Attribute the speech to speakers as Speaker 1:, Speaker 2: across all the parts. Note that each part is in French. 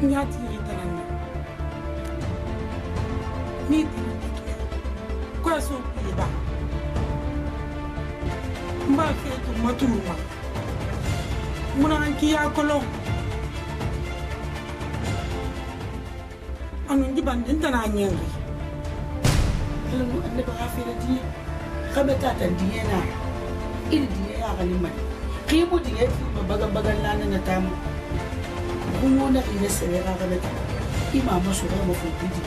Speaker 1: Nyati itanana. Ni kwa so iba. Mba ke tu matuma. Muna anki ya kolo. Anu ndi bandin tana nyengi.
Speaker 2: Lalu anda berafir dia. Kami tak ada dia na. Ini dia yang kalimat. Kimu dia tu bagan-bagan lana na tamu. Kumo na ina selera kami tak. Imam masuk mau fudi.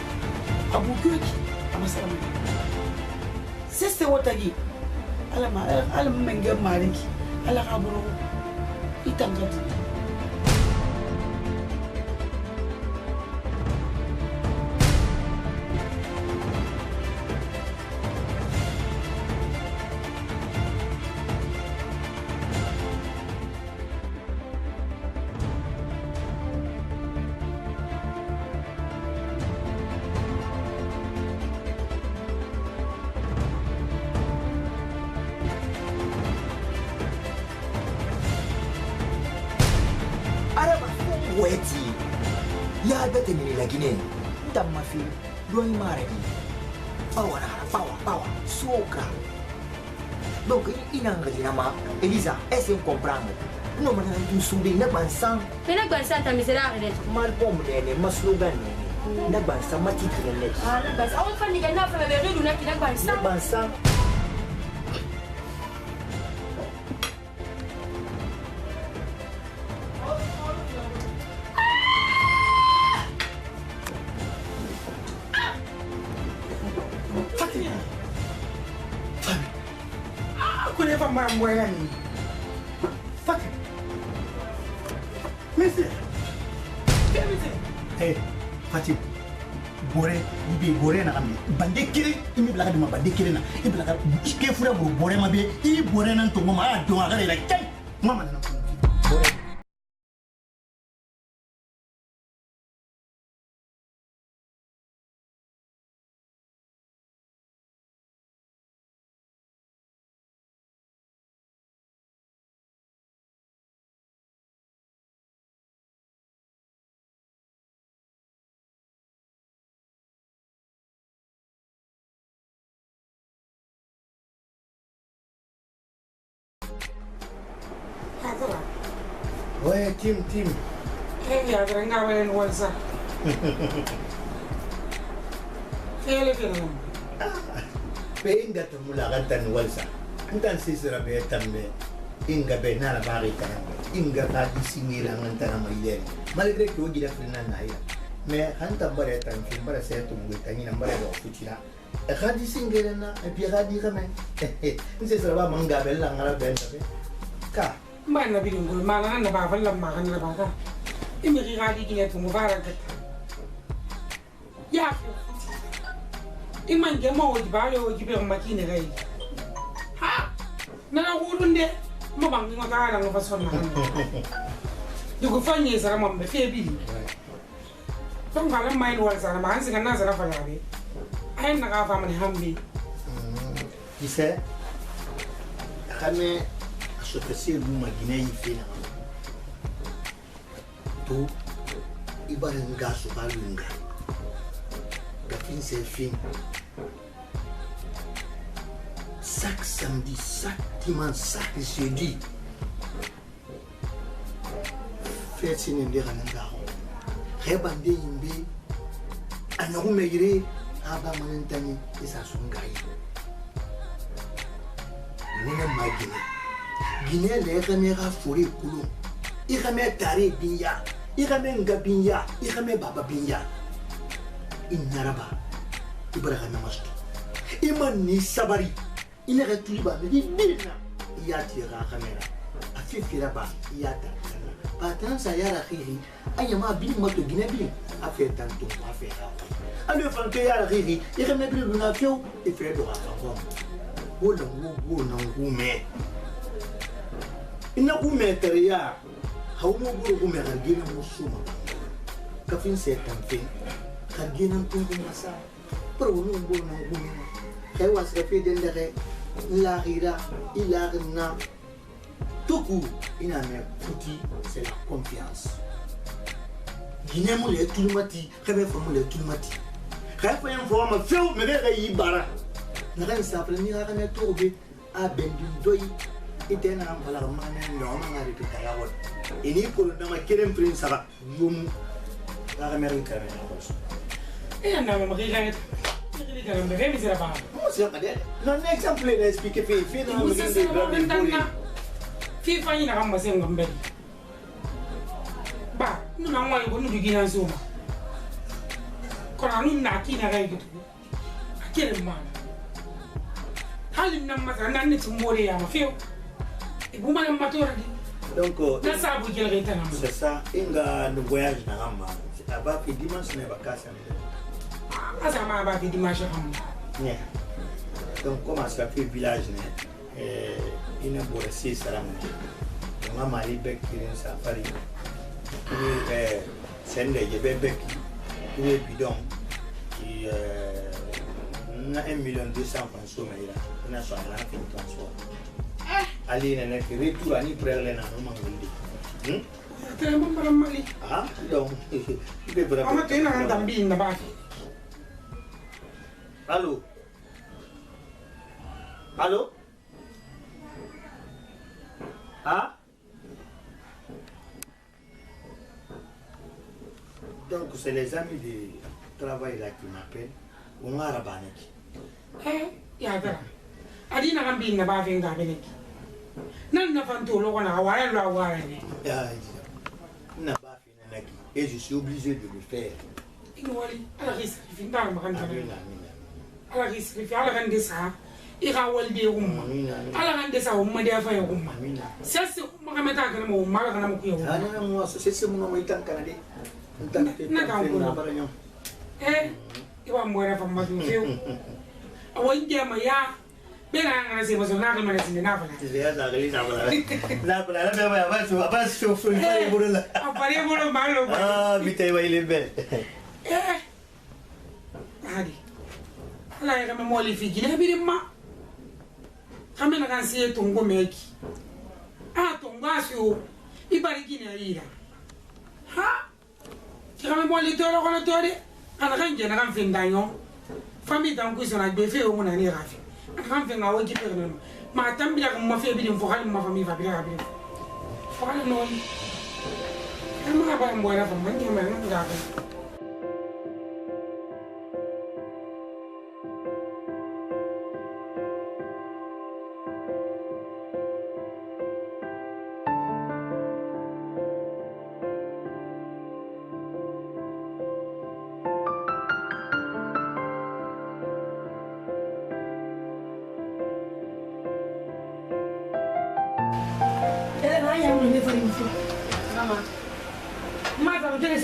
Speaker 2: Abu Kuki, ama sama. Seste wotagi. Alam menggam maliki. Ala kaburu. Itangkat.
Speaker 3: Weti ya bete ni lagi ni tak mafi dua mare ni power soca donc inang lagi nama Elisa esse comprendre não mas não subi na bansan
Speaker 4: Pena bansan também será né
Speaker 3: mal bom ne maslugan ne na bansan mati ne
Speaker 4: na bansan awal kan ni na fa be do na kina
Speaker 3: bansan
Speaker 1: Mamboya ni. Fuck. Mister.
Speaker 5: Hey, Fatih. Bore, ibi bore na kami. Bande kiri, ini belakang dima bande kiri na. Ini belakang ike fura bore ma be. Ini bore nan tunggu ma adong agak lagi. Cai, mama na bore. Weh, tim.
Speaker 1: Ya, terengah belen walsa. Kele kele.
Speaker 5: Be inga tu mulakan tan walsa. Entan sisira be tambe. Inga be nara bari tan. Inga ka disingira ngan mayen. Malgré que ogi da frina na ya. Me hanta bare tan fin bare se tu ngi tan ina bare do fuchira. E ka disingira na e bi ka di kame. Sisira ba manga be la ngara be tabe. Ka
Speaker 1: Mana biringul mana na ba falam makan na ba ka. Imi kikadi kine tu mubarak kata. Ya. Iman ke mo di bale o di be makine gai. Ha. Na urun de mo bang ngo ta la ngo fason na. Dugu fanye sara mo be fe bi. Tong kala mai wal sara ma hansi kana sara fa yabe. Ay na ka fa man hambi.
Speaker 5: Ise kame asofesi luma Guinea fina. Tu ibarenga subalunga. Gafin c'est fin. Chaque samedi, chaque dimanche, chaque jeudi. Faites une dérange. Rebande imbi. Anahu megire aba manentani isa sungai. Nina magine. Guinée les caméras forêt coulon. Irame tare binya. Irame ngabinya. Irame baba binya. Inaraba. Ibrahim Masto. Iman ni sabari. Inere tuliba me di bina. Iyati ra kamera. Afifira ba iyata. Patran sayara khiri. Ayama bin moto Guinée bin. Affaire tanto affaire. Ale fanke yara khiri. Irame bin luna fio. Ife do akabo. Wolo wo na ngume. Ina ngume teriya. Haumo buru ngume gargina musuma. Kafin setan fin. Gargina tunggu masa. Pero no buru na ngume. Kaya was kafe dendere. Lahira ilarna. Tuku ina me futi c'est la confiance. Guinée mo le tulumati khabe fo mo le tulumati khabe fo yam fo ma few me ga yi bara na kan sa pla ni ga na to be a bendi doy ite na am bala ma ne no ma ngari to kaya won ini ko na ma kerem prince saba yum ga me rin kare na ko
Speaker 1: na ma ga ga ga me ga mi sera ba
Speaker 5: mo se ka de no ne exemple ne explique fi na mo ga de grande
Speaker 1: fi fa ni na am se ngombe ba nuna ngwa ko nudu gina zuma kona nuna kina ga gitu akere mana halim nan masa nan ne tumore ya mafiyo ibu mana matora di
Speaker 5: donc
Speaker 1: na sabu gele ga tana
Speaker 5: c'est ça inga no voyage na gamba aba fi dimanche ne bakasa
Speaker 1: asa ma ba fi dimanche ham
Speaker 5: ne donc comment ça fait village ne ina bore si salam nga mali bek kirin safari ni sende je bebek ni bidon qui na 1,200,000 francs somaira na so ala fi transport ali ne ke retour ani prele na no mangoldi
Speaker 1: tele mo para mali
Speaker 5: donc be bra
Speaker 1: ama tena kan tambi na ba
Speaker 5: allô donc c'est les amis de travail là qui m'appellent on a rabanaki
Speaker 1: ya dara adina kan bi na ba fi nga beneki nan na fanto lo na wala lo wala ni
Speaker 5: na ba fi na naki et je suis obligé de le faire
Speaker 1: wali ala risque fi ndar ma kan ala risque fi ala kan desa ira walde umma ala kan desa umma da fa ya umma sese umma ka meta kan mo umma kan mo ku yo
Speaker 5: ana mo sese mo mo itan kana de
Speaker 1: na kan ko iwa mwera fa madu feu awan jama ya bena ngana se maso na kana sin na fala
Speaker 5: ya za gali na fala na fala na ba so fo fare borola
Speaker 1: apare boro malo
Speaker 5: bitay way lebe
Speaker 1: hadi ala ya kama moli fi gine bi ma kama na kan se tongo meki tongo asio ibari gine ira ha kama moli to ro kono to de ana kan je na kan fin danyo famille dan ko sona be fe o mona ni rafi ana kan fin ngawo ji pere no ma tambila ko ma fe bi dem fo hal ma famille fa bi ra bi fo hal no ni ama ba mo ra fa man ni ma nga ga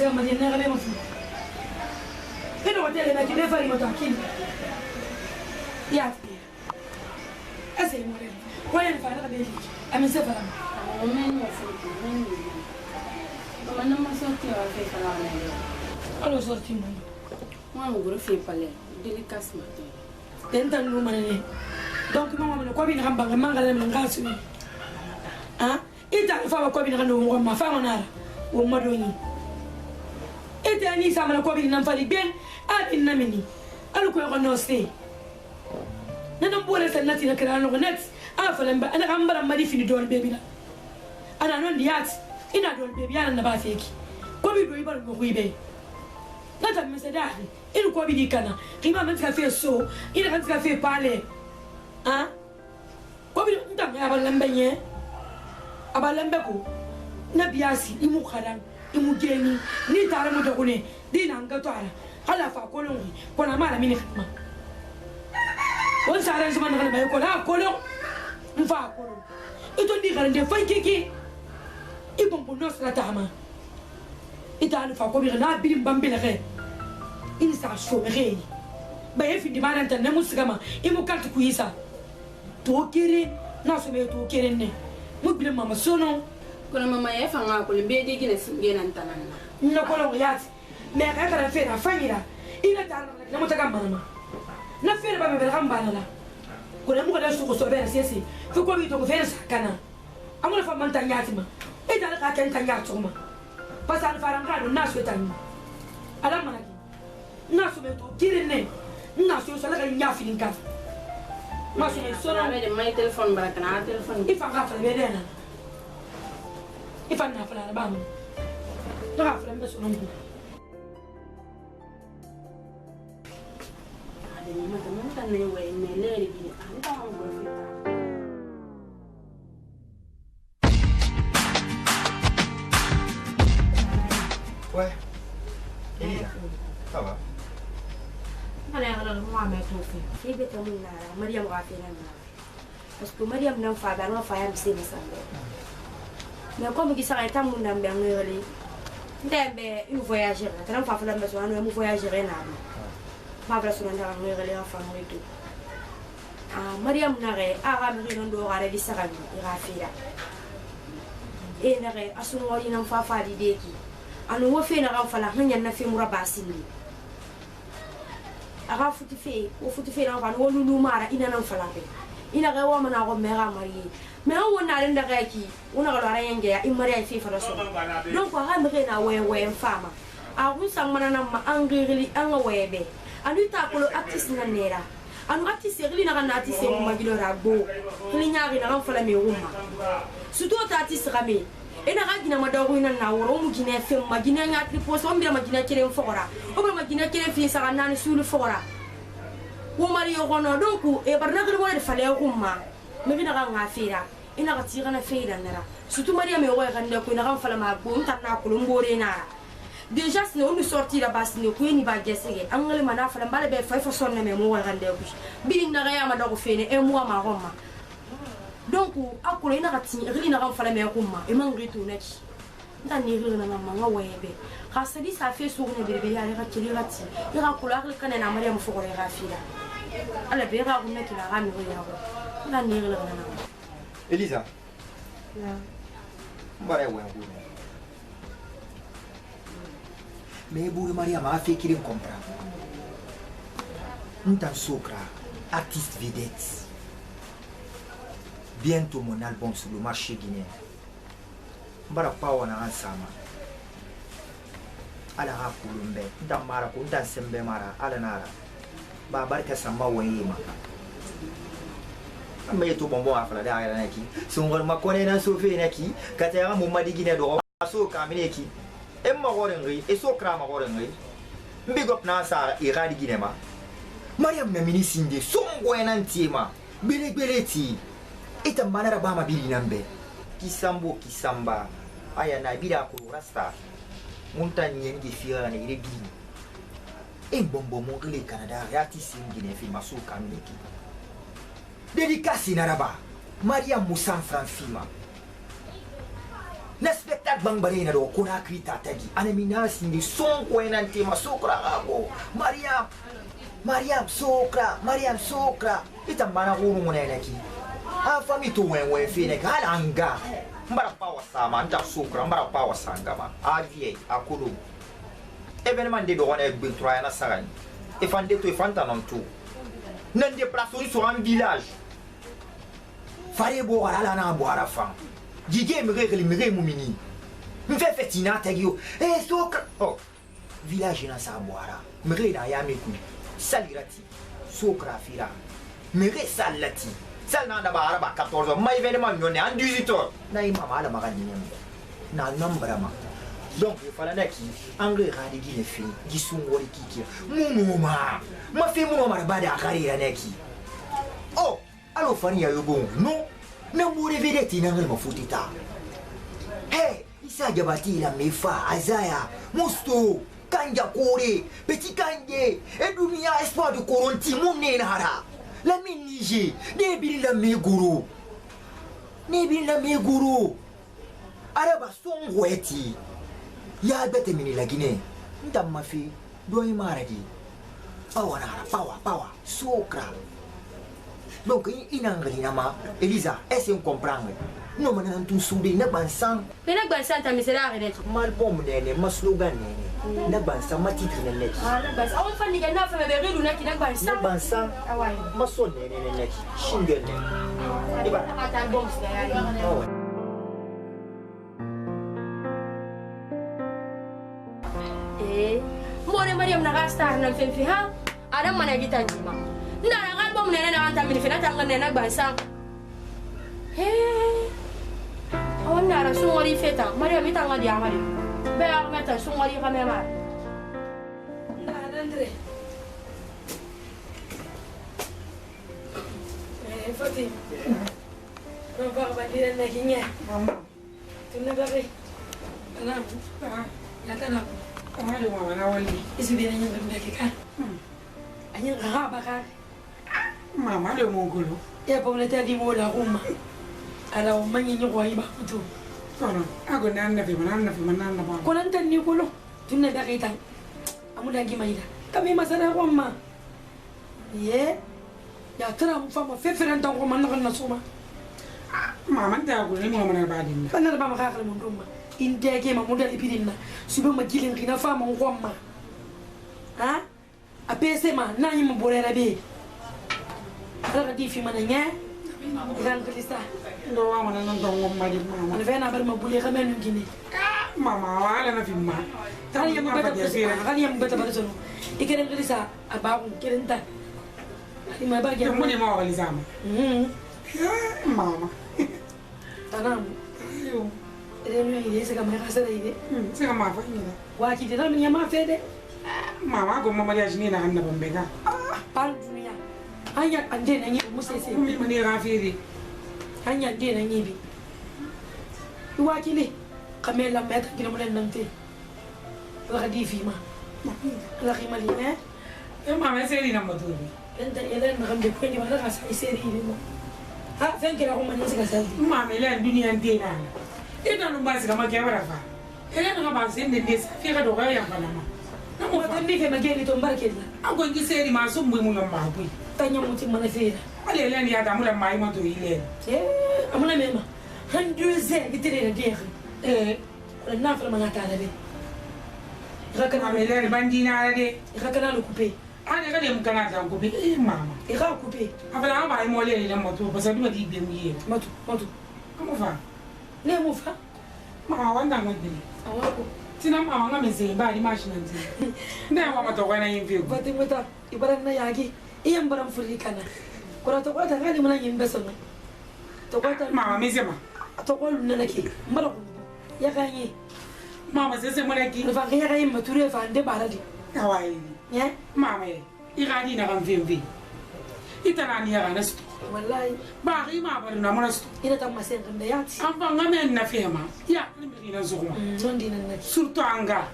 Speaker 1: madina ngale mafu ino hotel na kile fari matakini ya ase mole waya ni fara kabeli amese fara
Speaker 4: men mana masoti wa fe fara na yo
Speaker 1: alo sorti mo
Speaker 4: mo goro fe pale délicace matin
Speaker 1: tenta no manene donc mama me ko bi na kamba mangala me ngasu ita fa ko bi na ndo mo ma fa ngana wo madoni ete ani samana ko bi nan fali bien abin namini alko ko no stay nana bole sanati na kala no net afalan ba ana ambara mari fini dol bebi la ana non diat ina dol bebi ana na ba feki ko bi do ibal ko ibe nata mesedari il ko bi dikana kima man ka fe so ina kan ka fe pale ko bi ndam ya balambe abalambe ko na biasi imu khadan imu geni ni tare mu dogune dina ngato ala hala fa kolon ko na mala mini khitma won sare zuma na ba ko la kolon mfa kolon ito di garande fa kiki ibon bo nosra tama ita ala fa ko bi na bilim bambele re ini sa so re ba yefi di maranta na musigama imu kaltu kuisa to kere na so me to kere ne mu bilim mama sono
Speaker 4: kuna mama ya fanga ko lembe de gina singena ntanana
Speaker 1: na ko lo yati me ka kara fe na fanyira ina tara na mutaka mama na fe ba me gamba la kuna mu ka su ko so be sesi fu ko bi to ko fe sakana amuna fa man tanyati ma ita la ka kan tanyati ma
Speaker 2: parce que alfaranga do naso tani ala manaki naso beto kirene naso sala ka nyafi linka maso ne solo
Speaker 4: Ame de mai téléphone barakana téléphone.
Speaker 2: ifa ga fa bedena ifa na fa na ba mu to ga fa mbe so ngu
Speaker 4: Ade ni mata mata ne we ne le bi anta ma go fita.
Speaker 3: Ouais. Elisa, ça va?
Speaker 6: Ana yagala mo ame tofi. Ibe tamu nara, Mariam ga fe nan. Parce que Mariam nan fa ba no fa ya mse misambe. Mais comme qui s'arrête à mon âme bien relé. Ndembe une voyageur, quand on fa la maison, on est voyageur na. Ma vla sona ndara relé en famille tout. Ah Mariam nare, ara mi non do ara di sarami, ira fira. E nare asun wali nan fa fa di deki. Anu wo fe na ga fa la hanya na fe mura basini. Aga futi fe na fa no lulu mara ina nan fa la be. Ina ga wa mana go mera mari. Mais on a l'un de qui, on a rien à immorer fait for us. Donc, I am a way and farmer. I wish someone angry and away. And you tackle artist in a nera. And what is really not an artist in Magilora Bo, Clinar in a Ramfalame woman. Suto artist Rame. In a Ragina Madawin now, Romugina film, Magina at the post on the Magina Kirin Fora, over Magina Kirin Face and Nan Sulu Fora. Womario Rono Donku, a Barnacle wanted Falea Uma. Maybe na nga fira ina ka tira na fira nara surtout Maria me wa ga ndeko ina kan fala ma bo ntanna kulungore nara déjà si on nous sortir la base ne ko ni ba gesege angale mana fala mbale be fa fa sonne me mo wa ga ndeko biring na ga ya ma do ko fene e mo ma roma donc akolo ina ka tin ri ina kan fala me ko ma e man ritu na ci ntan ni ri na ma nga webe ka sadi sa fe so ne bebe ya ka kili rati ira ko la ka na Maria mo fo ko ga fira ala be ga ko ne ki la ga mi ko ya ko.
Speaker 3: Elisa.
Speaker 6: Yeah.
Speaker 3: Mais pour Maria m'a fait qu'il comprend. Nous t'en socra, artiste vedette. Bientôt mon album sur le marché guinéen. Mbara pas on a ensemble. Ala ha kulumbe, ndamara ko ndansembe mara ala nara. Ba barka samba wayema. Mais tout bon à faire derrière neki si on ma connaît dans sofi neki katera mo madi gine do aso kamine ki e ma gorengi e so kra ma gorengi big up na sa iradi gine ma Mariam na mini sinde songo enantima bele ti ita manara ba ma bili nambe kisamba aya na bida ko rasta montagne ngi fiara ne ire bili e bombo mo le Canada ya ti singine fi maso kamine ki dédicace naraba Maria Moussa Franfima na spectacle bangbare na do kona krita tagi anemina sindi son ko enante masokra ago Maria sokra itambana ko mo na neki a fami to wen fe ne kala anga mbara pa wasama nda sokra mbara pa wasanga ma a vie akolo événement de do on e gbetra na sarani e fande to e fanta non tout nan déplacer sur un village fare bo ala na bo ara fa jige me mu mini me fait fetina tagio e so oh village na sa bo ara me da ya me ku salirati sokra fira me salati sal na da bara ba 14 mai événement nyone en 18 heures na imama ala magani na nombra ma donc il fallait neki angle radi gine fi gisun wori kiki mumuma ma fi mumuma bada karira neki oh alo fani ya yobo no na mbure vedeti na ngel mafutita hey isa jabati la mefa azaya musto kanja kore petit kanje e dunia espoir de koronti munne na hara la minije ne bi la meguru araba songweti ya bete mini la Guinée ndamma fi doy maradi awana power sokra donc inangali nama Elisa est-ce qu'on comprend non manan tout soudé na bansan
Speaker 6: ta misera rede
Speaker 3: mal bom nene ma slogan nene na bansan ma titre nene
Speaker 6: na bas awon fani ga na fa be redu na ki na
Speaker 3: bansan
Speaker 6: awai
Speaker 3: ma so nene shingle nene diba
Speaker 6: ata album ga ya More Mariam na star na fenfi ha. Adam mana kita njima. Ndana kan bom nene na anta mini fina tanga nene bansa. Awan nara sungari feta. Mariam itanga dia mari. Be meta sungari kamera.
Speaker 2: Andre. Fatim. Nampak bandiran nakinya.
Speaker 1: Mama.
Speaker 2: Tuna bari. Anam. Yata na.
Speaker 1: Aduh mama nawali.
Speaker 2: Isu dia nanya berdaki kan. Anya ngapa kan?
Speaker 1: Mama ada mongolo.
Speaker 2: Ya pun tadi mau lah rumah. Ada rumah yang nyukai baku tu.
Speaker 1: Kono, aku nanda fi mana mama.
Speaker 2: Kau nanti ni kolo. Tuna dah kita. Amu lagi maida. Kami masalah rumah. Ye. Ya tera mfama feferan tang rumah nak nasuma.
Speaker 1: Mama tak aku ni mama nak badin.
Speaker 2: Benar ba makakal mun rumah. India ke mamuda ipidina. Subu majilin kina fama rumah. Ha? Apese ma na yi mbolera be. Ala di fi mananya. Ikan kelisa.
Speaker 1: Ndo mama na ndo ngomma di mama.
Speaker 2: Ana vena bar mabule kamen ngine.
Speaker 1: Mama wala na fi ma.
Speaker 2: Kali yang beta kali yang beta bar sono. Ikan kelisa abaku kirenta. Ima bagi
Speaker 1: Yang mana mau kali sama? Mama.
Speaker 2: Tanam.
Speaker 1: Ayo.
Speaker 2: Ini ini sekarang mereka sedar ini.
Speaker 1: Sekarang apa ini?
Speaker 2: Wah kita dah menyamar fede.
Speaker 1: Mama, aku mama dia sini nak anda pembeka.
Speaker 2: Pan dunia. Hanya ande nanyi musese.
Speaker 1: Umi mani rafiri.
Speaker 2: Hanya ande nanyi bi. Wah kini kamera meta kina mulai nanti. Wah di film. Lagi malina.
Speaker 1: Mama seri nama tu.
Speaker 2: Enta yalan nakam de kwenye mana kasa iseri ini mo. Ha fenkira ko mani sika saldi.
Speaker 1: Mama ile dunia ndena. Ina numbasi kama kiabara fa. Ile nga basi ndende safira doga ya panama.
Speaker 2: Namu watandi fe mageni to mbarkela.
Speaker 1: Ako ngi seri masumbu mu ngamba bui.
Speaker 2: Tanya muti mana fera.
Speaker 1: Ale ile ni ata mula mai mato ile.
Speaker 2: Amuna mema. Handuze bitire na dere. Na fara mangata na be.
Speaker 1: Mama ile ni bandina ale.
Speaker 2: Ikakana lo couper.
Speaker 1: Ana kale mukana ta ko be mama.
Speaker 2: Ika couper.
Speaker 1: Abala ba ai mole ile moto basa duma di be muye.
Speaker 2: Matu.
Speaker 1: Kamu fa.
Speaker 2: Le mu fa.
Speaker 1: Mama wanda ngodi.
Speaker 2: Awako.
Speaker 1: Tina mama ngameze mbali mashina nzi. Nda mama to kwana yimvi.
Speaker 2: Vati meta ibaran na yagi. Iyam baram furikana. Kora to kwata ngani muna yimbe sono. To kwata
Speaker 1: Mama mezema.
Speaker 2: to kwalo nanake. Mbara ko. Ya kanyi.
Speaker 1: Mama sese mwana ki.
Speaker 2: Fa kaya kaya mature fa ande baradi.
Speaker 1: Kawaii.
Speaker 2: Ya?
Speaker 1: Mama ye. Iradi na kamvimvi. Itanani ya kana sto.
Speaker 2: Wallahi.
Speaker 1: Ba ri ma ba na mwana sto.
Speaker 2: Ina tamma sen kan da yati.
Speaker 1: Amba ngame na fema. Ya ni na zuguma.
Speaker 2: Nondi nan nake.
Speaker 1: Surtout anga.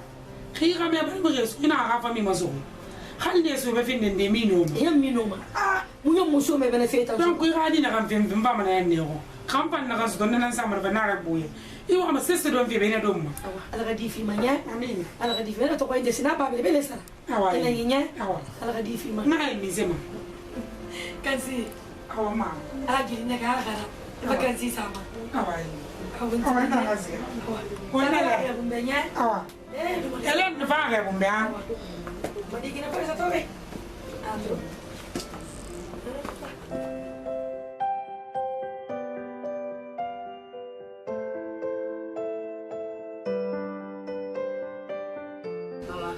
Speaker 1: Khira me ba mi resu ina ga fa mi mazugu. Hal ne so be fin de mi no.
Speaker 2: Yam mi no ma. Munyo muso me bena feta.
Speaker 1: Donc iradi na kamvimvi mba mana ne ro. Kampan na kaso nan samar ba na rabuye. Iwa ma sese don fi be na dom.
Speaker 2: Awa, ala di fi manya.
Speaker 1: Amin.
Speaker 2: Ala di fi na to ko inde sina ba bele sara.
Speaker 1: Awa.
Speaker 2: Ina nyinya.
Speaker 1: Awa.
Speaker 2: Ala di fi ma.
Speaker 1: Na ai mizema.
Speaker 2: Kansi.
Speaker 1: Awa ma.
Speaker 2: Ala gi na ga gara. Ba kansi sama.
Speaker 1: Awa.
Speaker 2: Awun.
Speaker 1: Awa na ngazi.
Speaker 2: Wala ya bumbenya.
Speaker 1: Awa. Elen na fa ga bumbe a.
Speaker 2: Badi kina pa sa to be. Andro.
Speaker 7: Mama,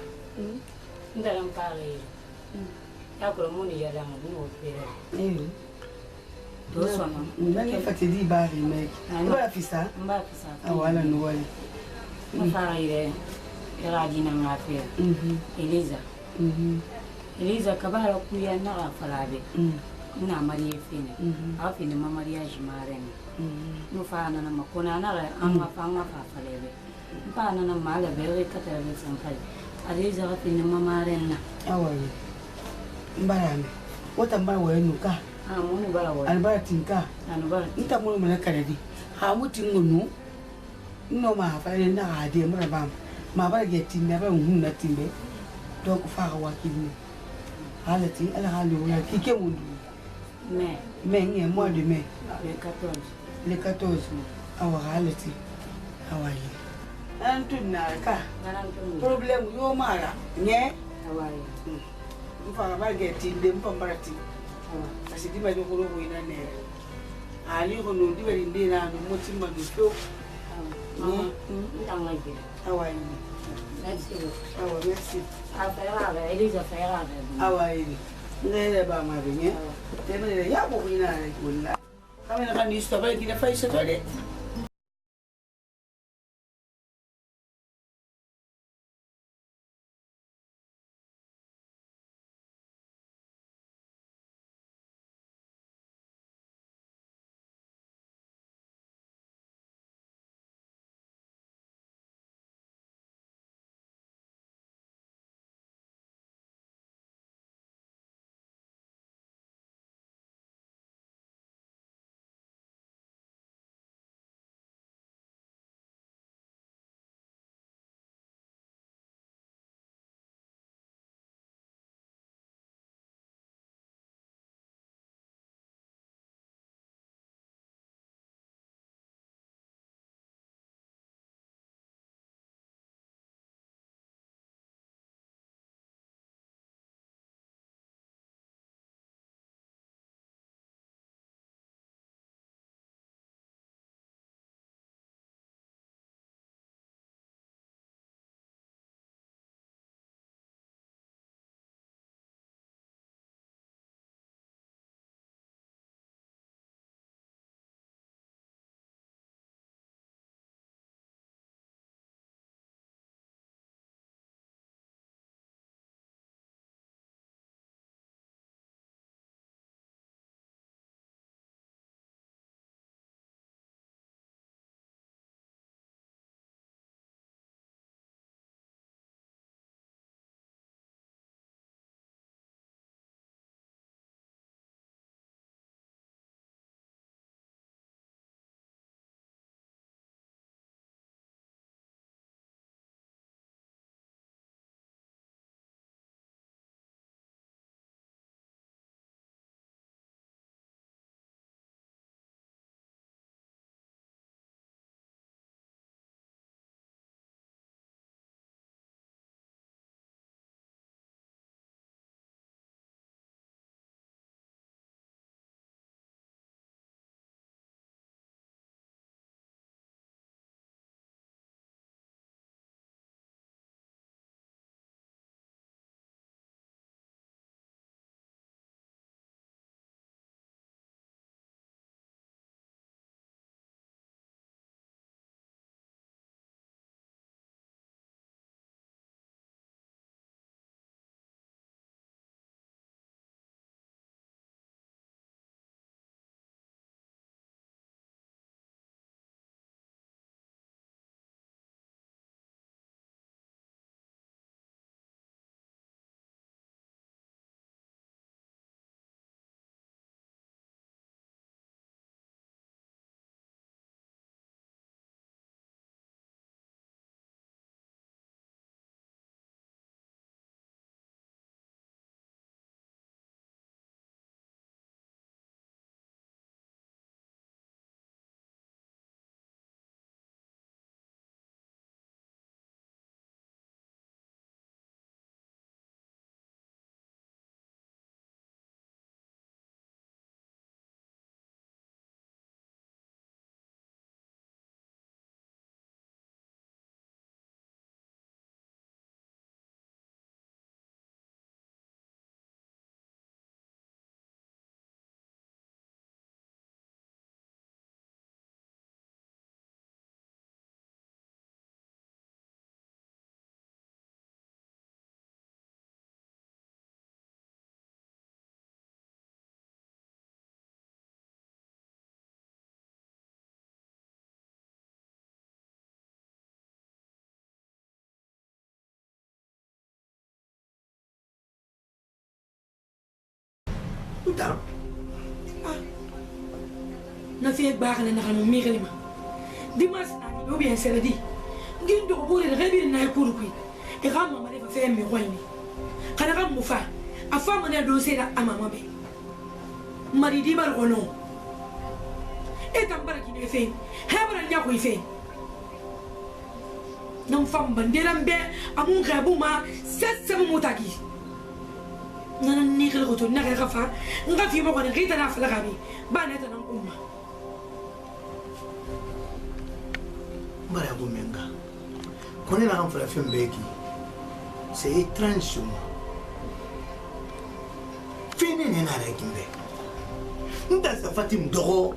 Speaker 7: ndalam pare. Ya ko mo ni ya dang no pere. Do sona.
Speaker 2: Mbani fatidi bari mek. Ba fisa.
Speaker 7: Mba kisa.
Speaker 2: Awala no wali.
Speaker 7: Mafara ile era jina ngafia. Eliza. Eliza kabala kuya na falabe. Na Maria fine. Afine mama Maria jimaren. No fana na makona na anga fanga fa falebe. Mpana na mala bere katale sankali. Eliza afine mama rena.
Speaker 2: Awali. Mbarame. Wata mbara wa nuka.
Speaker 7: Munu bala wa.
Speaker 2: Albara tinka.
Speaker 7: Anu bala.
Speaker 2: Nta mulu mala kanadi. Ha muti ngunu. No ma fa le na ade mara bam. Ma ba ge timbe ba hunna timbe. Donc fa wa kidni. Halati ala halu ya kike mundu. Mais nge mois de mai. Le 14. Awa halati. Awali. Antuna ka. Problem yo mara. Nge.
Speaker 7: Awali.
Speaker 2: Mfanga ba ge timbe mpambarati. Asidi ba jokoro wina ne. Ali ko no di bari ndina no motima do fo.
Speaker 7: tanga gida.
Speaker 2: Awai.
Speaker 7: Merci beaucoup.
Speaker 2: Awa, merci.
Speaker 7: Affaire Elisa faire.
Speaker 2: Awai. Ngere ba ma binye. Teme ya ko ina kulla. Kami na kan isto ba kina fa isa tole.
Speaker 5: Putain.
Speaker 1: Na fiye bakale na kanu migeli ma. Dimas na ni obi en seredi. Ngindo bure rebi na ikuru kwi. E ga mama le fa me kwani. Kana ga mufa. Afa mo na do sera amama be. Mari di bar gono. E tambara ki ne fe. Hebra nya ko ife. Nam fam banderam be amun gabu ma sessa mutaki. Nana nigel ko to naga gafa. Ngafi mo ko ni kita na fala gabi. Ba na ta nan umma.
Speaker 5: Mbara ya kumenga Connais la femme fait mbeki. C'est étrange sur moi. Fini nena rekimbe. Nda sa Fatim doro.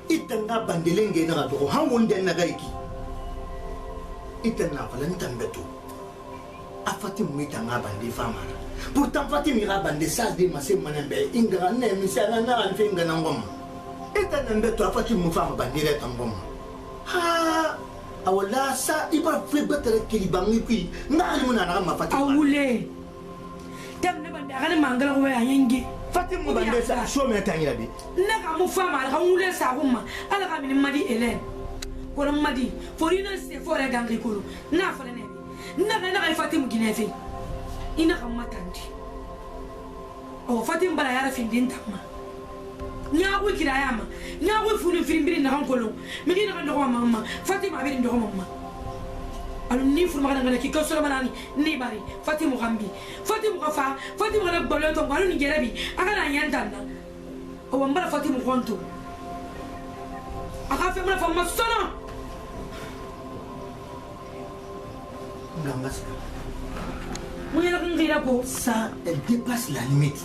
Speaker 5: Itanga bandelenge na doro. Hawonde na gaiki. Itanga fala ntambeto. A Fatim mitanga bande fama. Pourtant Fatim ira bande sas de masse manembe. Inga na misana na anfenga na ngoma. Itanga mbeto a Fatim mufama bandire tamboma. Ha awala sa iba febetere kilibangi pi ngani muna na ma Fatim.
Speaker 2: Awule. Tam ne bande kana mangala ko ya yengi.
Speaker 5: Fatim mo bande sa show me tanya bi.
Speaker 2: Na ka mu fama ka wule sa kuma. Ala ka min madi elen. Ko madi forina se fora gangi kulu. Na fara ne. Na ka Fatim ginefe. Ina ka matandi. O Fatim bala yara fin din tamma. Nya ko kirayama. Nya ko funu firimbiri na kan kolo. Mi gina kan dogo mama. Fatim abi dogo mama. Alu ni furu magana ngana ki kasoro manani ni bari Fatim gambi. Fatim gafa. Fatim gana bolo to ngalu ni gerabi. Aka na yantanna. O mbara Fatim konto. Aka fe mala fama sono.
Speaker 5: Ngambaska.
Speaker 2: Mwenye ngira ko
Speaker 5: Ça elle dépasse la limite.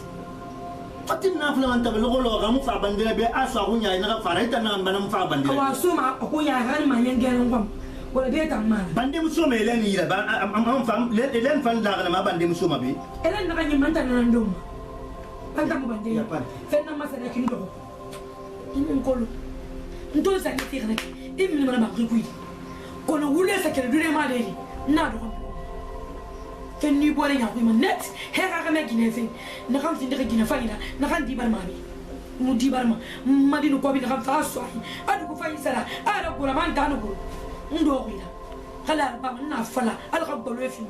Speaker 5: Fatim na fula anta lo lo ga mu fa bandira be aso agunya ina fa raita na mbana mu fa bandira.
Speaker 2: Awa suma ko ya ran ma yan geren kwam. Wala be tamma.
Speaker 5: Bande mu so me len yira ba am fam len fan da na ma bande mu so ma be.
Speaker 2: Elen na kanyi manta na ndom. Anta mo bande.
Speaker 5: Ya pan.
Speaker 2: Fenna masala kin do. Inin kolo. Ndo sa ni tire. Imi mana ba ku. Kono wule sa kele dure ma de ni. Na do. Fen ni bore nya ku ma net. He ga me ginefe. Na kan fin de gine fa ina. Na kan di bar ma bi. Mu di bar ma. Madinu ko bi na kan fa so. Adu ku fa isara. Ara ko la man tanu ko. Ndo ko ina. Kala ba na fala. Al ka bolo fi.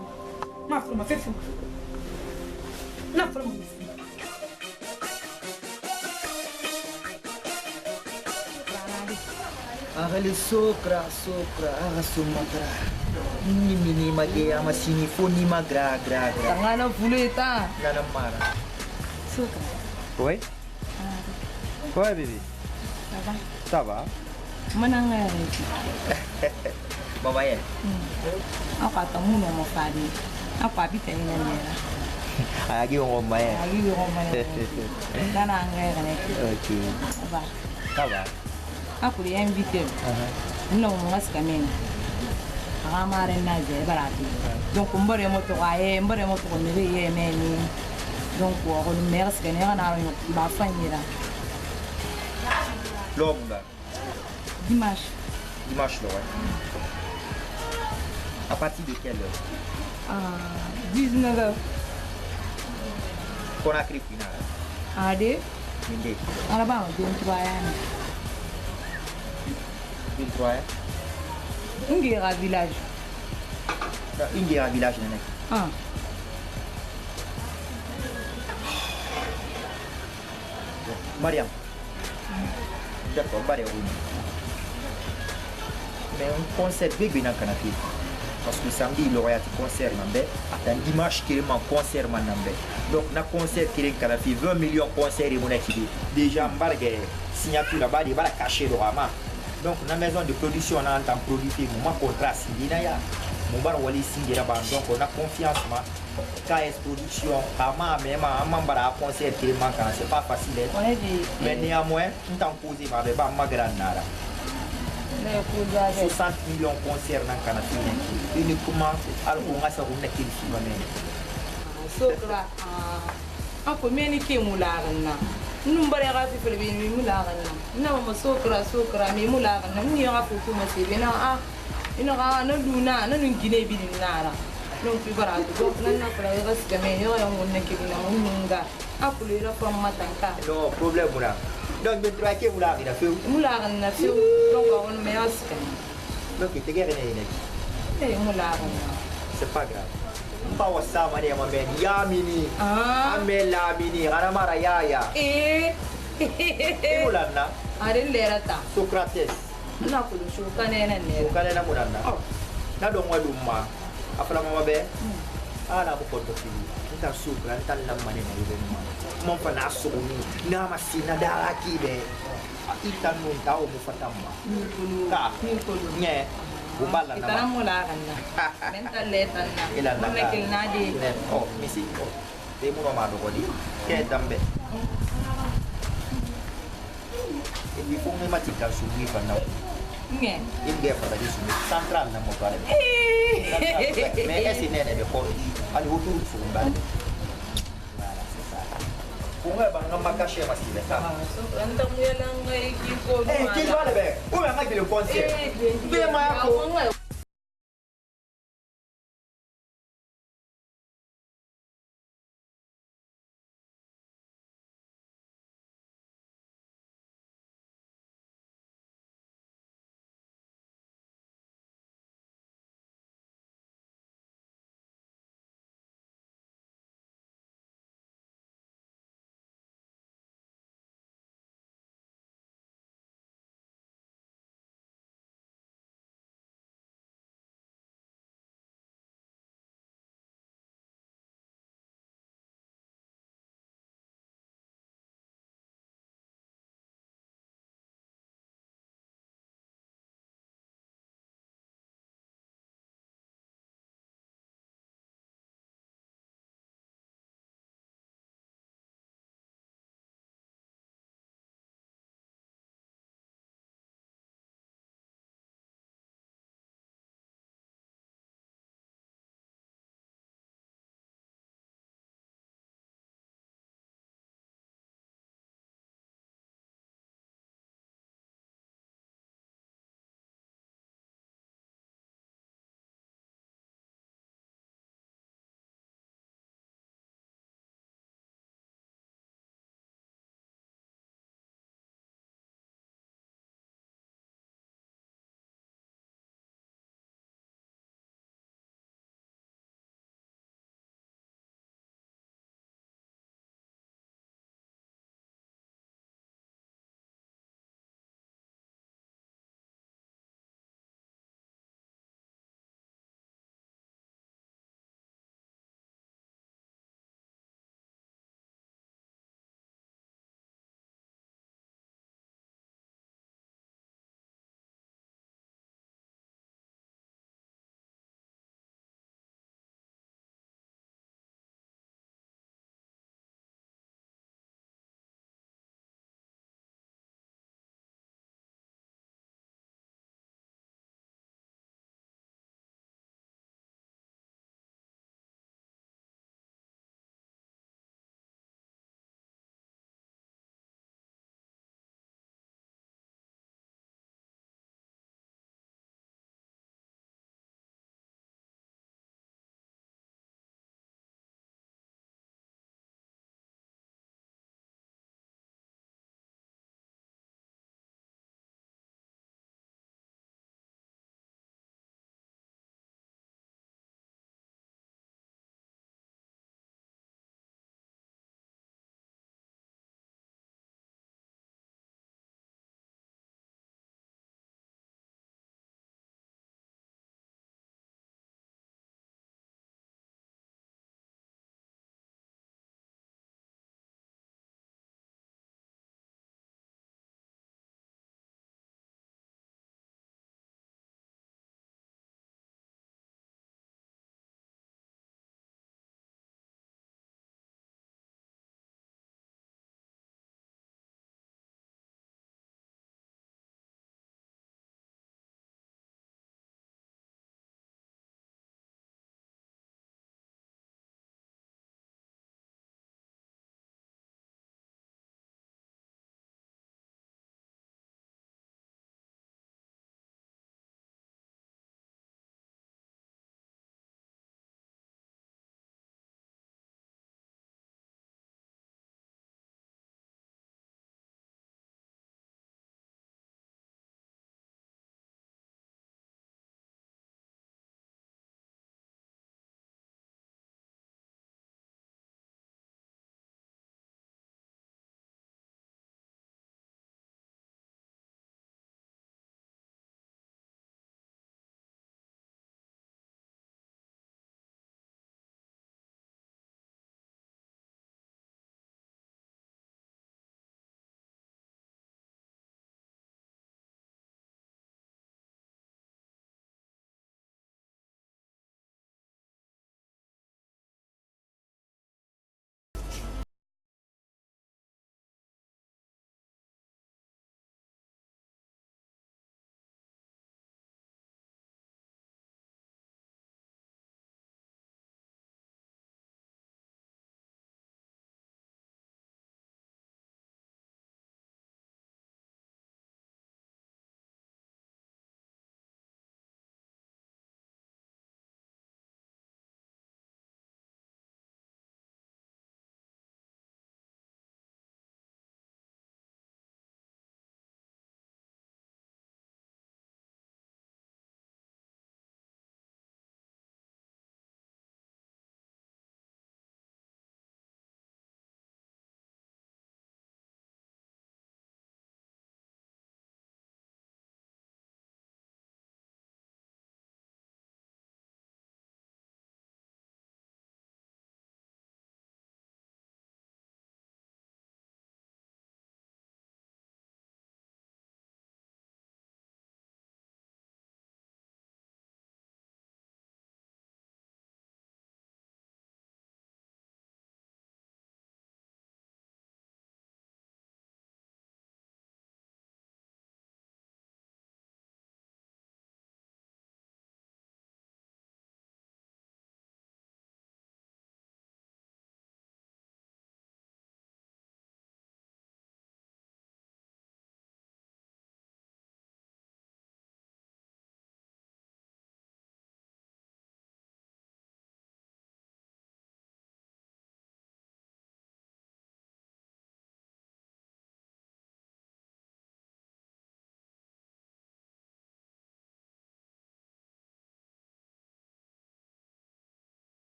Speaker 2: Ma fa ma fe fi. Na fa ma.
Speaker 3: Akali sokra, aga sumatra. Mini mage ama sini foni magra.
Speaker 8: Tangana fuleta.
Speaker 3: Nana mara.
Speaker 8: Suka.
Speaker 9: Oi? Quoi, bébé?
Speaker 8: Ça va?
Speaker 9: Ça va?
Speaker 8: Mana ngari.
Speaker 3: Mama ya.
Speaker 8: Aku atamu no mo fadi. Aku abita ina nera.
Speaker 3: Agi ngoma ya.
Speaker 8: Agi ngoma ya. Nana ngari ne.
Speaker 3: Okay.
Speaker 8: Ça va?
Speaker 9: Ça va?
Speaker 8: Aku dia invité. No mo ngaskamena. Agamare naze barati. Donc mbore mo to aye, mbore mo to ko nebe ye meni. Donc ko ko merci que ne na ro ba fanyira.
Speaker 3: Longa.
Speaker 8: Dimanche.
Speaker 3: Dimanche là, ouais. À partir de quelle heure?
Speaker 8: 19h.
Speaker 3: Conakry final.
Speaker 8: Ade.
Speaker 3: Minde.
Speaker 8: Alabama 23 yana.
Speaker 3: 23 hein?
Speaker 8: Ngira village.
Speaker 3: India village nene.
Speaker 8: Ah.
Speaker 3: Mariam. D'accord, Mariam. Mais un concert big bien en Canada. Parce que samedi il y aura un concert nambé, un dimanche qui est un concert nambé. Donc na concert qui est en Canada, 20 millions de concerts et mon équipe. Déjà embarqué signature là-bas, il va cacher le rama. Donc na maison de production on a en produit mon contrat signé ya. Mon bar wali signé là-bas. Donc on a confiance ma KS production, ama même amambara concert qui est manquant, c'est pas facile. Mais néanmoins, on t'a posé ma bébé ma grande nara. 60 millions de concerts dans le Canada. Uniquement, alors on a ça, on a qu'il faut mener.
Speaker 8: Sokra, ako meni ke mulagana. Numbare ga fi fele bi mulagana. Na mo sokra mi mulagana. Ni ga fu kuma se bena ina ga na luna na nun gine bi nara. Non fi bara do na fara ga ska me yo ya mun ne ke na mun nga. Ako le ra fa matanka.
Speaker 3: No problème là. Donc je dois que vous l'avez fait.
Speaker 8: Mulagana fi donc on me aska.
Speaker 3: Donc tu gagnes rien.
Speaker 8: Mulagana.
Speaker 3: C'est pas grave. Bawa sama ni ama ben yamini. Amela mini aramara yaya. Mulana.
Speaker 8: Are lerata.
Speaker 3: Socrates.
Speaker 8: Na ko do shuka ne na ne.
Speaker 3: Sukane na mulana. Na do ngwa dumma. Afala mama be. Ala mo konto fi. Nta sukra nta lamane na ibe mo. Mon fa na sukuni. Na masina dara ki be. Ita nunta o mo fatamba. Ka. Nye.
Speaker 9: Bumala
Speaker 8: Kita
Speaker 9: naman.
Speaker 8: na mula ka na. Mental letan na.
Speaker 9: Ilan na
Speaker 8: May kill na di.
Speaker 9: Oh, misi. Oh. Di mo mamado ko di. Kaya dambe. Hindi po may matikal sugi pa na.
Speaker 8: Nge.
Speaker 9: Hindi pa tadi sugi. Santral na mo pare. May esinen ebe ko. Ali hutu sumban. Kung nga bang magkasya mas sila ka.
Speaker 8: So, antak mo yan ang ikiko.
Speaker 9: Kilo ala be. Uwe nga gilo konse. Be ma ako.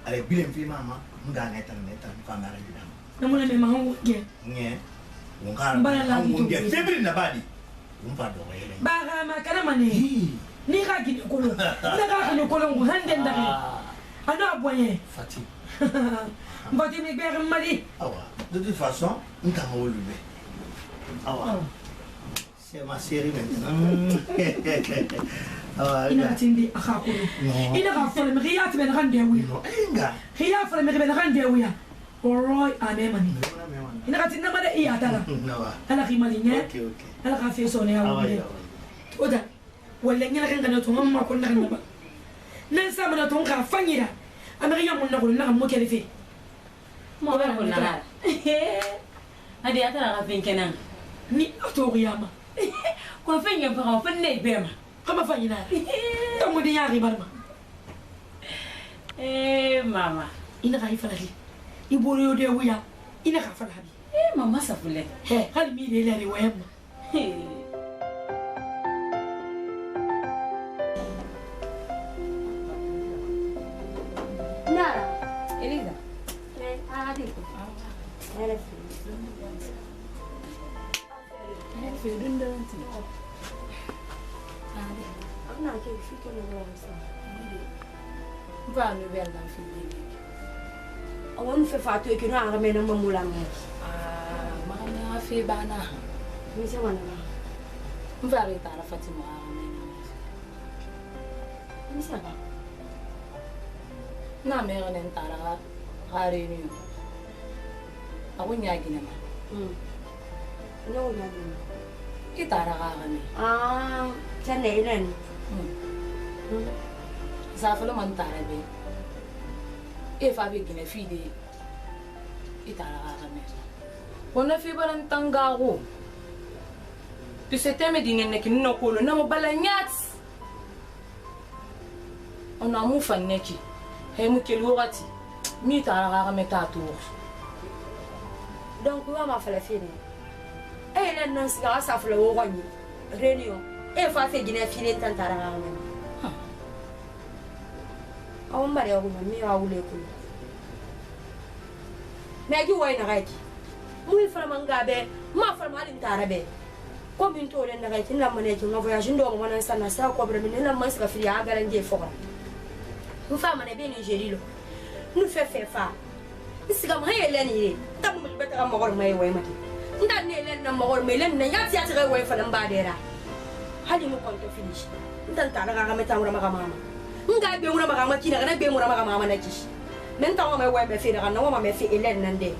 Speaker 5: ale bilen fi mama nga netan fanga ra bidam
Speaker 2: namuna me ma hangu ge
Speaker 5: nge ngara nge febri na badi umpa do yele
Speaker 2: baga ma kana mane ni ga gidi kolo na ga kolo kolo ngo hande ndare ana aboye
Speaker 5: fati
Speaker 2: mbati mi gbe mari
Speaker 5: awa de toute façon nta mawulube awa c'est ma série maintenant awa
Speaker 2: ina tindi akhakulu ina ga fole mi riyat ben rande wi
Speaker 5: inga
Speaker 2: riya fole mi ben rande wi oroy amemani ina ga tinna made iya tara
Speaker 5: nawa
Speaker 2: ala khimali nya
Speaker 5: okay
Speaker 2: ala ka fi so ne awa oda wala ngina kan kana to mamma ko na ba nan sa mana to ka fanyira amari yamun na ko na mo kelifi
Speaker 7: mo ba ko na hadi atara ka fin kenan
Speaker 2: ni to riyama
Speaker 7: ko fin ya fa fa ne be ma
Speaker 2: kama fanyina to mo di yari barma
Speaker 7: mama
Speaker 2: ina ga ifalali iboro yo de wuya ina ka falali
Speaker 7: mama safule
Speaker 2: hal mi de lari wayam
Speaker 6: Nara,
Speaker 7: Elisa
Speaker 6: adiko. Aku nak cakap fikir ni berapa?
Speaker 7: va nouvelle dans fille
Speaker 6: Awak ni fatu itu nak kami nama mulang.
Speaker 7: mana fi bana
Speaker 6: Macam mana?
Speaker 7: va reta la Fatima
Speaker 6: Ini siapa?
Speaker 7: na mère nen tara réunion aku nyagi nama
Speaker 6: Ini orang ni.
Speaker 7: itara kami
Speaker 6: Macam ni kan?
Speaker 7: Zafalo man tara be e fa be gine fi de itara kami
Speaker 8: Ona fi baran tangago. Tu sais me dingen ne kin no kolo na mo balanyat. Ona mu fanneki. He mu kelwati. Mi tara kami tatu.
Speaker 6: Donc, tu vas faire fini. Eh, là, non, c'est grâce à Flo Rogni. Réunion. Et fa fait guiné fini tantara. Awon bari awu mi awule ko. Mais ki way na gaiti. Mu fara mangabe, ma fara malin tarabe. Ko min to len na gaiti na mane ki na voyage ndo mo nan sana sa ko bre min na man ska fili aga ran je fora. Mu fa mane be Nigeria lo. Nu fe fa. Isiga ma yele ni. Tam mu beta mo gor mai way mati. Nda ne len na mo gor mai len na ya ti atra way fa nan ba dera. Hadi mu konto finish. Ndan tara ga meta mura mama. Nga be mura mama kina kana be mura mama na ki. Men ta ma way be fe da na ma me fe elen nande.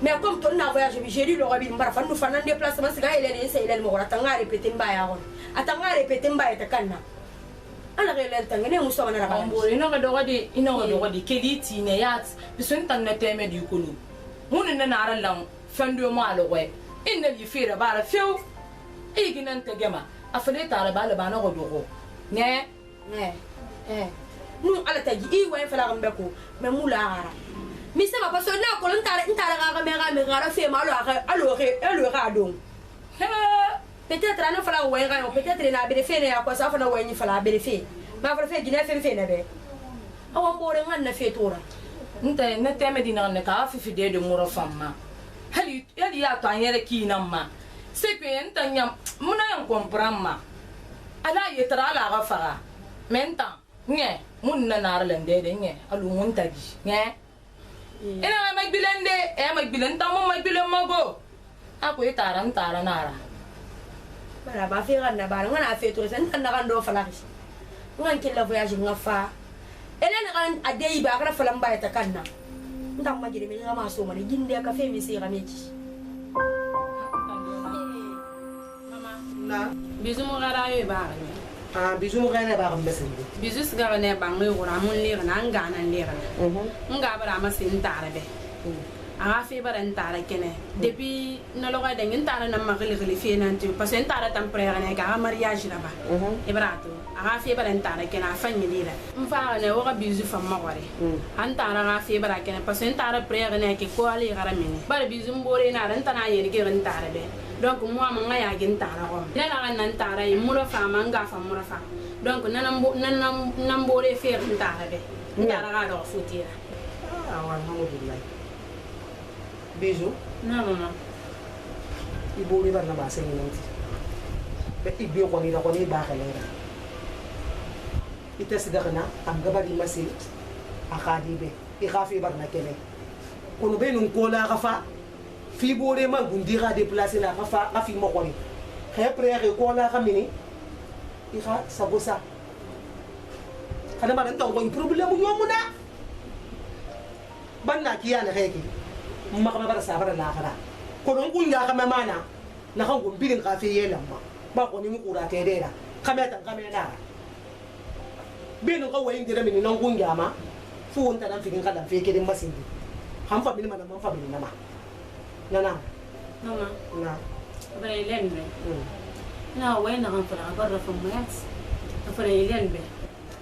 Speaker 6: Mais comme ton voyage j'ai lu le rabi mbara nous faisons un déplacement c'est gars il est mo ratanga répéter mbaya on atanga répéter mbaya takana ala gele tanga ne muso mana raba
Speaker 8: Ambo ina ga doga di kediti ne yat bisun tan na teme di kulu mun na naran lan fando mo alo we inna li fira bara few e ginan te gema afale tara bala bana go dogo ne
Speaker 6: nu ala taji i way fala gambe ko me mula ara mi sama parce que na ko ntara ga me gara fe ma alo ga don peut-être ana fala way ga peut-être na be fe ne ya ko sa fana way ni fala be fe ma fala fe gina fe na be awon bore ngan na fe tora
Speaker 8: nta na teme di na ka fi de muro famma hali ya to anyere ki na ma se pe nta nyam muna yan kompramma ala yetra ala ga fara menta nye mun na nar lende de nye alu mun tagi nye ina ma bilende ma bilenta mo ma bilen mago ako itara ntara nara
Speaker 6: bara ba fe ganna bara ngana fe to sen tan kan do fala ngan killa voyage ngafa elena kan adei ba kara fala mbaya takanna ndam ma jire mi ngama so mari ginde ka fe mi se gameji
Speaker 4: Mama,
Speaker 1: na
Speaker 4: bisu mo gara yo ba.
Speaker 1: bisu mo kana ba kan besen
Speaker 4: Bisu sigara ne bang me wura mun lira na ngana lira. Nga bara ma sin tare be. Aga fe bara ntara kene. Depuis na loga de ngintara na magli gli fe nan tu parce que ntara temporaire ne ka mariage na ba. Ibrato. Aga fe bara ntara kene afanyi lira. Mfa ne woga bisu famma gore. Antara aga fe bara kene parce que ntara prière ne ke ko ali gara mini. Bara bisu mbore na ran tana yeri ke ntara be. Donc moi manga ya gintara ko. Nela kan nan tara yi mura fa manga fa mura fa. Donc nanambore fer ntara be. Ntara ga do futira.
Speaker 1: alhamdulillah. Bijou.
Speaker 7: Na mama.
Speaker 1: Ibu ni barna ba sa nanti. Be ibi ko ni ba ka lera. Ita sida kana am gabari masil akadi be. Ikafi barna kene. Kono be nun kola kafa. Fi bore man gundira déplacer na kafa kafi mo ko ni. Kaya prere kola kamini. Ika sabosa. Kana ba ntaw ko problème yo mo na. Banna kiya na kayki. Makama bara sabara la kara. Kono ngunya kama mana. Na kan gumbirin kafe yelamma. Ba ko ni mu kura te dera. Kameta kamena. Beno ka wayin dira min nan ngunya ma. Fu wonta dan fikin kada fe kedin masindi. Han fa min mana man fa min nama. Nana.
Speaker 7: Mama.
Speaker 1: Na.
Speaker 7: Abara ilen be. Na wayin na kan fara barra fa mayat. Afara ilen be.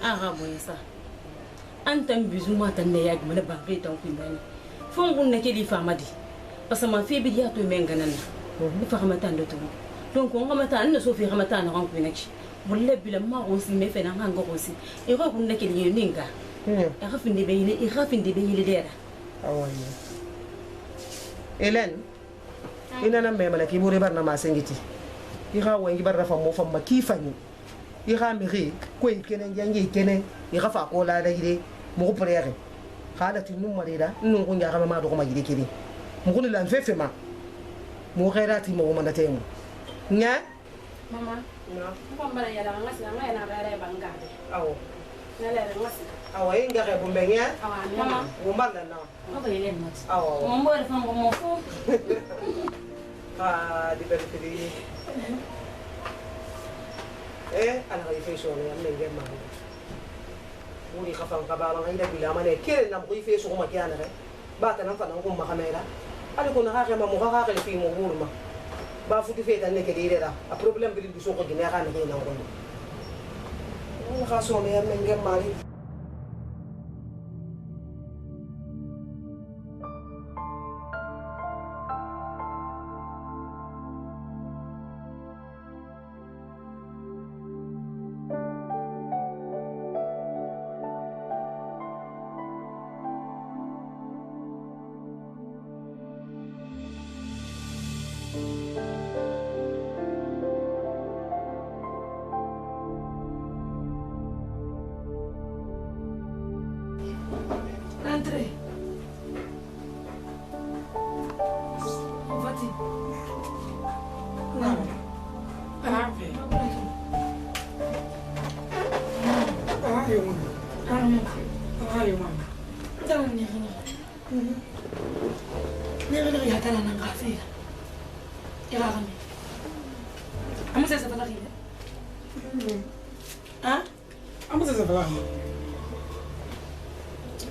Speaker 7: Aha moyesa. Antam bizuma tan ne yag mana bangi tan ku mani. Fon gun ne kedi famadi. Parce que ma fille bi ya to menganan. Ni fa xamata ndo to. Donc on xamata na so fi xamata na kan ku neki. Mulle bila ma on si me fe na hanga ko si. E ko gun ne kedi ninga. E xafin de be yile e xafin de be yile dera.
Speaker 1: Awani. Elen. Ina na me mala ki buri barna ma sengiti. I xa wangi barra fa mo fa ma ki fani. I xa miri ko ikene njangi ikene. I xa fa ko la da ide mo prere. Xala ti num marida nun ko njaxama ma do ko ma jide kiri. Mo ko lan fefe ma. Mo khairati mo ma natemu. Nya?
Speaker 4: Mama.
Speaker 1: Na.
Speaker 4: Ko mbara ya da ngasi na ngai na bare banga.
Speaker 1: Awo.
Speaker 4: Na le ngasi.
Speaker 1: Awo inga ke bumbe nya?
Speaker 4: Awa mama.
Speaker 1: Wo mala na.
Speaker 7: Abara ilen mat.
Speaker 1: Awo.
Speaker 7: Mo mbora fa mo fo.
Speaker 1: Ah, di berfiri. Ala ka ifeso na yan nenge ma. Uri ka fang kababang ay nabila man kire nam ko ifeso ko makiana re. Bata nang fanang ko makamera. Ano ko nakakama mo kakakalifi mo burma. Ba futi feta ne ke dire da. A problem bi du so ko ginaka na kina ko. Ano ka so na yan nenge mari.
Speaker 2: Entrez. Va-t-il? Non.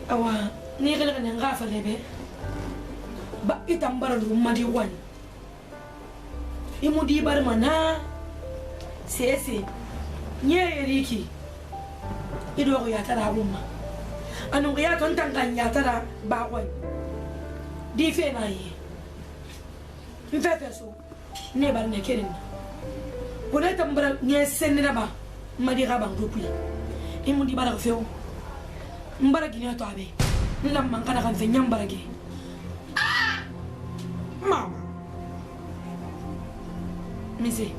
Speaker 2: Awa, ni kala kan nga fa lebe. Ba itam bar rumma di wan. Imu di bar mana. Sese. Nye riki. Ido ko ya tara rumma. Anu ya ton tangan ya tara ba wan. Di fe na yi. Mfefe so. Ne bar ne kerin. Kone tambara nye senni na ba. Madi ga bang rupi. Imu di bar feo. Mbaragi ni abe ndam man kana kan fe nyambaragi mama mise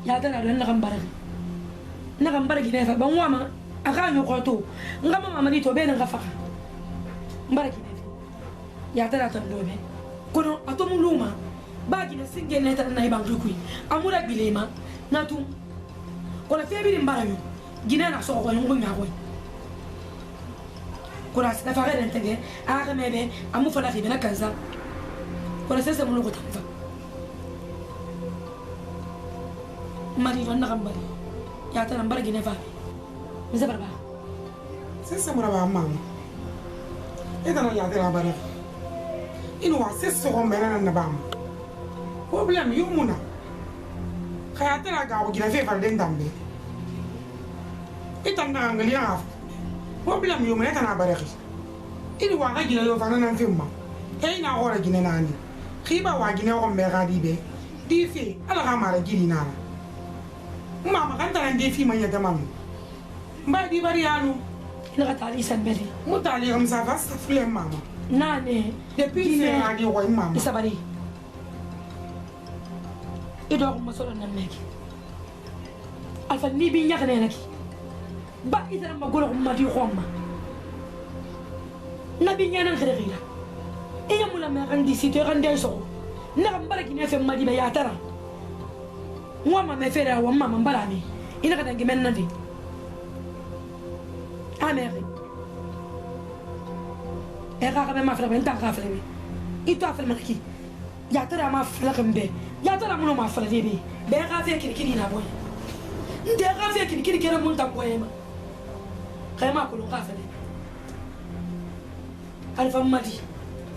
Speaker 2: ya dana ran na kan baragi ne fa ban wama aka nyu ko to ngama mama ni to be na faka mbaragi ne ya dana tan do be kono atomu luma bagi ne singe ne tan na ibang rukui amura bilema na tu kola febi mbara yo gina na so ko ngo nyago kola sa fa ga ntege aga mebe amu fala fi bena kanza kola sese mu ko tamfa mari ron na kambari ya tan mbara gina fa mi za barba
Speaker 1: Sese mu ba mama. Eta no ya de la bara. Inu wa sese ko mena na ba. Problem yo muna. Kaya tara ga gina fe fa den dambe. Ita na ngali ya. Problem yo mena na bara ki. Inu wa ga gina yo fa na mfimma. Na ora gina na ndi. Khiba wa gina ko me ga di be. Di fi ala ga mara gini na. Mama kan tara ndi fi manya da mamu. Mbadi Bariano.
Speaker 2: ina ka taa Isa mbele
Speaker 1: Mutali Ramza va stafule mama.
Speaker 2: nane
Speaker 1: Depuis c'est la di wa mama.
Speaker 2: isabari ido ko masolo nan meki alfa ni bi nyakane naki ba idara magolo ko madi khomma nabi nyana khirira iya mula me kan di sito kan den so na mbara ki ne fe madi be ya tara ngoma me fere wa mama mbara ni ina ka dangi men nadi ameri ega ka be ma fere ben ta ka fere mi ito afere maki ya tara ma fere kan be ya tara muno ma fere be be ka fe kiri na boy nde ka fe kiri kera mun ta boy ma kayma ko ka fere alfa madi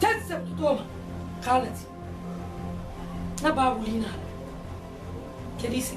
Speaker 2: تنسى بتوما خالتي نبا ولينا كنيسك